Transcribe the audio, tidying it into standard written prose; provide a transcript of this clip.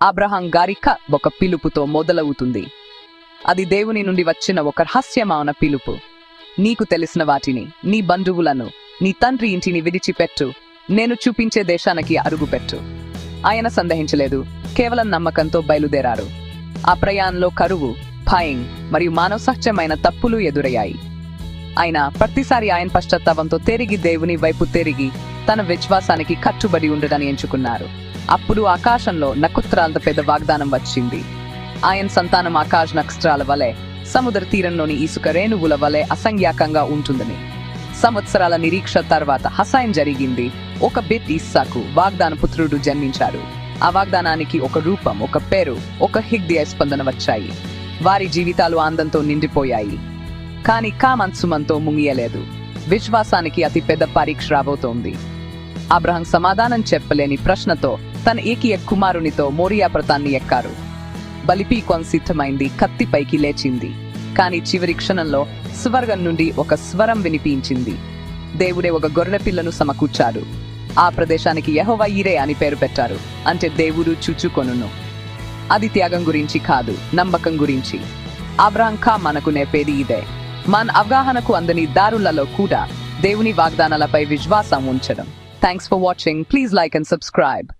Abraham గారిక ఒక పిలుపుతో మొదలవుతుంది. అది దేవుని నుండి వచ్చిన ఒక రహస్యమైన పిలుపు. నీకు తెలిసిన వాటిని, నీ బంధువులను, నీ తండ్రి ఇంటిని విడిచిపెట్టు, నేను చూపించే దేశానికి అడుగుపెట్టు. ఆయన సందేహించలేదు, కేవలం నమ్మకంతో బయలుదేరారు. ఆ ప్రయాణంలో కరువు, భయం మరియు మానవ సహజమైన తప్పులు ఎదురయ్యాయి. ఆయన ప్రతిసారి ఆయన పశ్చాత్తాపంతో తిరిగి దేవుని వైపు తిరిగి తన విశ్వాసానికి కట్టుబడి ఉండడాన్ని ఎంచుకున్నారు. అప్పుడు ఆకాశంలో నక్షత్రాలతో పెద్ద వాగ్దానం వచ్చింది. ఆయన సంతానం ఆకాశ నక్షత్రాల వలె, సముద్ర తీరంలోని ఇసుక రేణువుల వలె అసంఖ్యాకంగా ఉంటుందని. సంవత్సరాల నిరీక్ష తర్వాత హసాయం జరిగింది. ఒక బిడ్డ ఇస్సాకు, వాగ్దాన పుత్రుడు జన్మించారు. ఆ వాగ్దానానికి ఒక రూపం, ఒక పేరు, ఒక హృదయ స్పందన వచ్చాయి. వారి జీవితాలు ఆనందంతో నిండిపోయాయి. కానీ కామంసుమంతో ముగియలేదు. విశ్వాసానికి అతి పెద్ద పరీక్ష రాబోతోంది. అబ్రహాం సమాధానం చెప్పలేని ప్రశ్నతో తన ఏకైక కుమారునితో మోరియా పర్వతాన్ని ఎక్కారు. బలిపీఠం సిద్ధమైంది, కత్తిపైకి లేచింది. కానీ చివరి క్షణంలో స్వర్గం నుండి ఒక స్వరం వినిపించింది. దేవుడే ఒక గొర్రెపిల్లను సమకూర్చాడు. ఆ ప్రదేశానికి యెహోవా ఈరే అని పేరు పెట్టారు, అంటే దేవుడు చూచుకొనును. అది త్యాగం గురించి కాదు, నమ్మకం గురించి. అబ్రహాం మనకు నేర్పేది ఇదే. మన అవగాహనకు అందని దారులలో కూడా దేవుని వాగ్దానాలపై విశ్వాసం ఉంచడం. Thanks for watching. Please like and subscribe.